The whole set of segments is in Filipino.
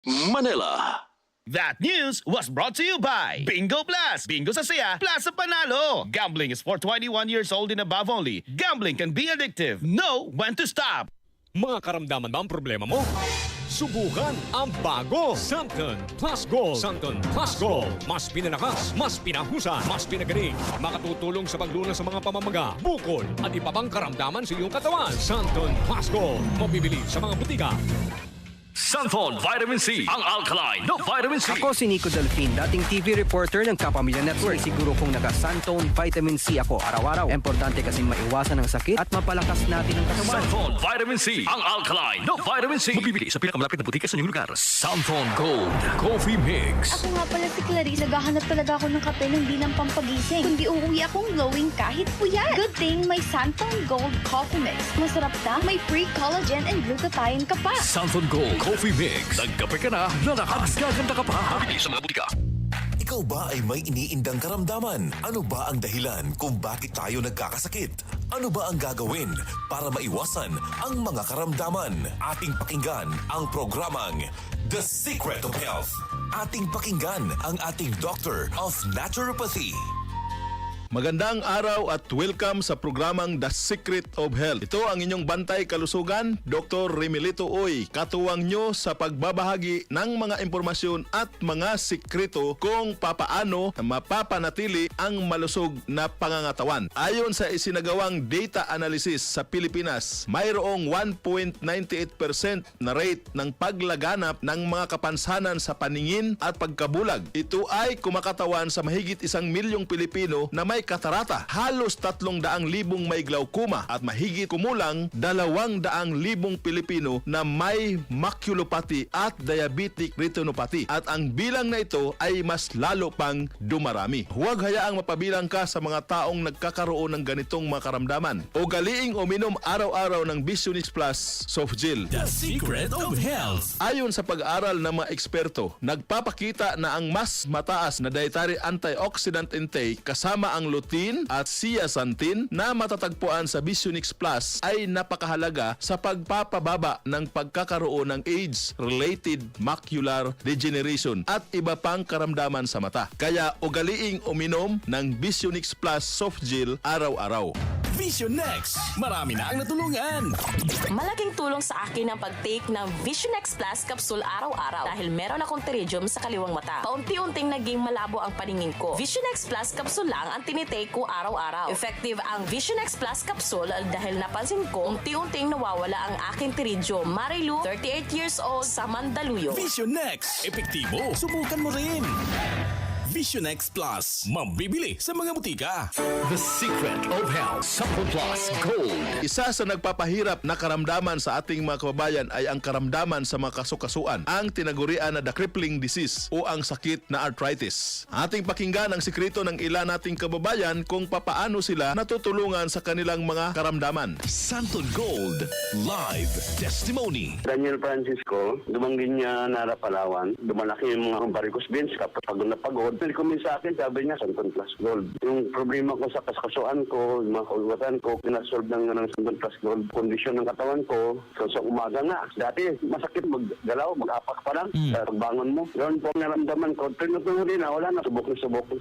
Manila. That news was brought to you by Bingo Plus. Bingo sa saya, plus sa panalo. Gambling is for 21 years old and above only. Gambling can be addictive. Know when to stop. Mga karamdaman ba ang problema mo? Subukan ang bago Santon Plus Gold. Santon Plus Gold. Mas pinalakas, mas pinahusan, mas pinagaling. Makatutulong sa paglunas sa mga pamamaga, bukol at iba pang karamdaman sa iyong katawan. Santon Plus Gold. Mabibili sa mga butika. Santon Vitamin C, ang alkaline na vitamin C. Ako si Nico Delfin, dating TV reporter ng Kapamilya Network. Siguro kung naka-Santon Vitamin C ako araw-araw. Importante kasing maiwasan ang sakit at mapalakas natin ang katawan. Santon Vitamin C, ang alkaline na vitamin C. Mabibili sa pinakamalapit na butika sa inyong lugar. Santon Gold Coffee Mix. Ako nga pala si Clarice. Naghahanap talaga ako ng kape ng di lang pampagising. Kundi uuwi akong glowing kahit puyat. Good thing may Santon Gold Coffee Mix. Masarap na, may free collagen and glutathione ka pa. Santon Gold Coffee Mix. Nagkape ka na, lalakas, gaganda ka pa. Mabibili sa mga butika. Ikaw ba ay may iniindang karamdaman? Ano ba ang dahilan kung bakit tayo nagkakasakit? Ano ba ang gagawin para maiwasan ang mga karamdaman? Ating pakinggan ang programang The Secret of Health. Ating pakinggan ang ating Doctor of Naturopathy. Magandang araw at welcome sa programang The Secret of Health. Ito ang inyong bantay kalusugan, Dr. Remilito Uy. Katuwang nyo sa pagbabahagi ng mga impormasyon at mga sikreto kung papaano mapapanatili ang malusog na pangangatawan. Ayon sa isinagawang data analysis sa Pilipinas, mayroong 1.98% na rate ng paglaganap ng mga kapansanan sa paningin at pagkabulag. Ito ay kumakatawan sa mahigit 1 milyong Pilipino na may katarata, halos 300,000 may glaucoma at mahigit kumulang 200,000 Pilipino na may maculopathy at diabetic retinopathy. At ang bilang na ito ay mas lalo pang dumarami. Huwag hayaang mapabilang ka sa mga taong nagkakaroon ng ganitong mga karamdaman. Ugaliing uminom araw-araw ng Visionix Plus Soft Gel. The Secret of Health. Ayon sa pag-aaral ng mga eksperto, nagpapakita na ang mas mataas na dietary antioxidant intake kasama ang lutein at zeaxanthin na matatagpuan sa Visionix Plus ay napakahalaga sa pagpapababa ng pagkakaroon ng age-related macular degeneration at iba pang karamdaman sa mata. Kaya ugaliing uminom ng Visionix Plus Soft Gel araw-araw. Vision Next. Marami na ang natulungan. Malaking tulong sa akin ang pag-take ng Vision X Plus capsule araw-araw dahil meron akong pterygium sa kaliwang mata. Paunti-unting naging malabo ang paningin ko. Vision X Plus capsule lang ang tinitake ko araw-araw. Effective ang Vision X Plus capsule dahil napansin ko unti-unting nawawala ang aking pterygium. Marilu, 38 years old, sa Mandaluyong. Vision Next. Epektibo. Subukan mo rin. Vision X Plus. Mabibili sa mga butika. The Secret of Health. Supplement Plus Gold. Isa sa nagpapahirap na karamdaman sa ating mga kababayan ay ang karamdaman sa mga kasukasuan, ang tinagurian na the crippling disease o ang sakit na arthritis. Ating pakinggan ang sikreto ng ilan nating kababayan kung papaano sila natutulungan sa kanilang mga karamdaman. Santon Gold. Live Testimony. Daniel Francisco, dumanggin niya Nara Palawan. Dumalaki yung mga varicose veins kapag pagod na pagod. Nilikumin sa akin, sabi niya, Santon Plus Gold. Yung problema ko sa kaskasuan ko, yung mga kaugatan ko, pinasolve ng Santon Plus Gold. Kondisyon ng katawan ko, so sa umaga nga. Dati, masakit maggalaw, mag-apak pa lang. Sa pagbangon mo. Yun po ang naramdaman ko. Tinutuloy na, wala na. Subok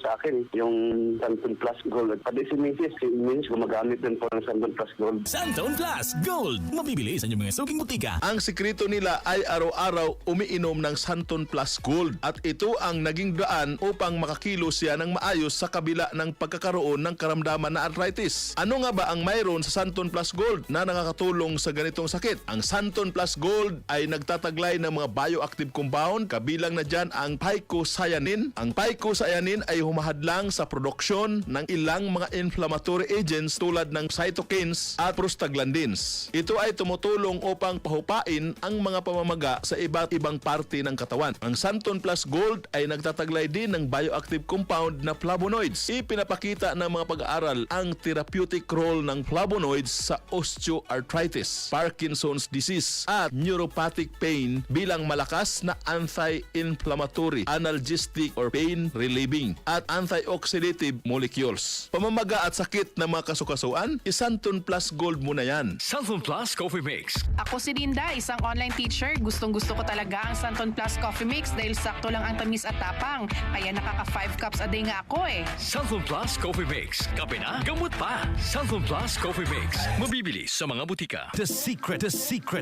sa akin. Yung Santon Plus Gold. At pati si Mrs. gumagamit din po ng Santon Plus Gold. Santon Plus Gold. Mabibili sa inyong mga suking butika. Ang sikreto nila ay araw-araw umiinom ng Santon Plus Gold at ito ang naging daan upang makakilos siya ng maayos sa kabila ng pagkakaroon ng karamdaman na arthritis. Ano nga ba ang mayroon sa Santon Plus Gold na nakakatulong sa ganitong sakit? Ang Santon Plus Gold ay nagtataglay ng mga bioactive compound, kabilang na dyan ang phycocyanin. Ang phycocyanin ay humahadlang sa produksyon ng ilang mga inflammatory agents tulad ng cytokines at prostaglandins. Ito ay tumutulong upang pahupain ang mga pamamaga sa iba't ibang parte ng katawan. Ang Santon Plus Gold ay nagtataglay din ng bioactive compound na flavonoids. Ipinapakita ng mga pag-aaral ang therapeutic role ng flavonoids sa osteoarthritis, Parkinson's disease at neuropathic pain bilang malakas na anti-inflammatory, analgesic or pain relieving at antioxidative molecules. Pamamaga at sakit ng mga kasukasuan, Santon Plus Gold mo na yan. Santon Plus Coffee Mix. Ako si Dinda, isang online teacher. Gustong-gusto ko talaga ang Santon Plus Coffee Mix dahil sakto lang ang tamis at tapang. Kaya nakaka 5 cups a day nga ako eh. Santon Plus Coffee Mix. Kape na, gamot pa. Santon Plus Coffee Mix. Mabibili sa mga butika. The secret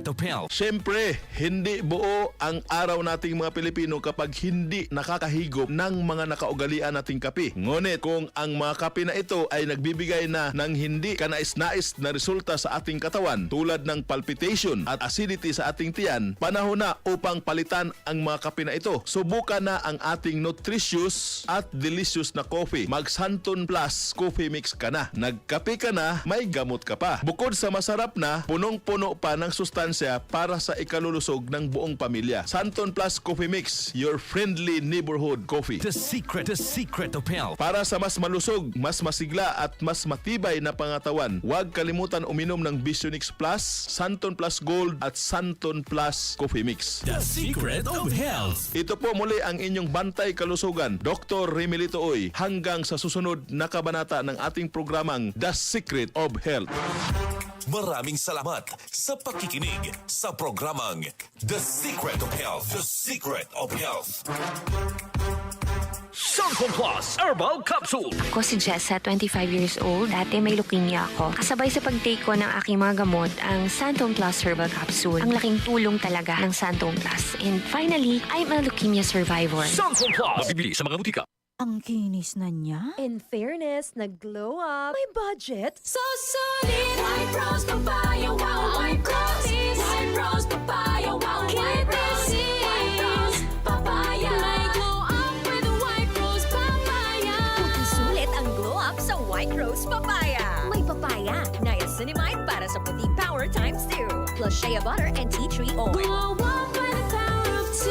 of health. Siyempre, hindi buo ang araw nating mga Pilipino kapag hindi nakakahigop ng mga nakaugalian nating kape. Ngunit kung ang mga kape na ito ay nagbibigay na ng hindi kanais-nais na resulta sa ating katawan tulad ng palpitation at acidity sa ating tiyan, panahon na upang palitan ang mga kape na ito. Subukan na ang ating nutritious at delicious na coffee. Mag Santon Plus Coffee Mix ka na. Nagkape ka na, may gamot ka pa. Bukod sa masarap na, punong-puno pa ng sustansya para sa ikalulusog ng buong pamilya. Santon Plus Coffee Mix, your friendly neighborhood coffee. The secret of health. Para sa mas malusog, mas masigla at mas matibay na pangatawan, huwag kalimutan uminom ng Visionix Plus, Santon Plus Gold at Santon Plus Coffee Mix. The secret of health. Ito po muli ang inyong bantay kalusugan, Dr. Remelito Oy, hanggang sa susunod na kabanata ng ating programang The Secret of Health. Maraming salamat sa pakikinig sa programang The Secret of Health. The Secret of Health. Santon Plus Herbal Capsule. Ako si Jessa, 25 years old. Dati may leukemia ako. Kasabay sa pag-take ko ng aking mga gamot, ang Santon Plus Herbal Capsule. Ang laking tulong talaga ng Santon Plus. And finally, I'm a leukemia survivor. Santon Plus. Mabibili sa mga butika. Ang kinis na niya. In fairness, nag-glow up. May budget. So solid! White Rose Papaya, wow! White Rose! White Rose Papaya, wow! White Rose! White Rose Papaya! May glow up with White Rose Papaya! Puting sulit ang glow up sa White Rose Papaya. May papaya, niacinamide para sa puti power times 2. Plus shea butter and tea tree oil. Glow up by the power of 2!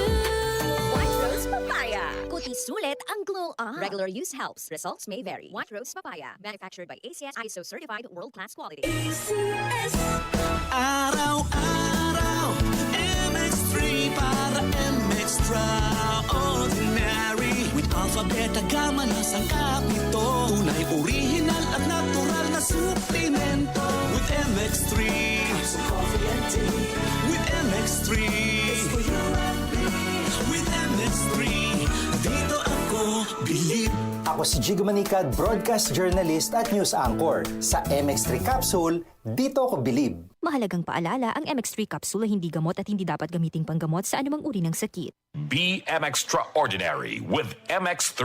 White Rose Papaya. Kuti sulit ang glow up. Regular use helps. Results may vary. White Rose Papaya. Manufactured by ACS ISO certified world-class quality. ACS! Araw-araw, MX3 para MX-Traordinary. With alpha, beta, gamma na sangkap nito. Tunay, original at natural na suplemento. With MX3, so coffee and tea. With MX3, it's for you and me. With MX3, dito ako bilib. Ako si Jigo Manicad, broadcast journalist at news anchor. Sa MX3 Capsule, dito ako bilib. Mahalagang paalala, ang MX3 capsule ay hindi gamot at hindi dapat gamiting panggamot sa anumang uri ng sakit. Be MX-Traordinary with MX3.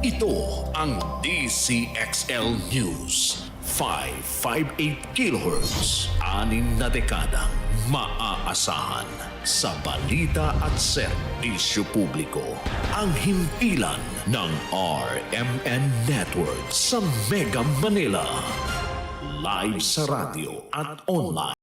Ito ang DCXL News. 558 kHz. 6 na dekadang maaasahan sa balita at serbisyo publiko. Ang himpilan ng RMN Network sa Mega Manila. Live sa radyo at online.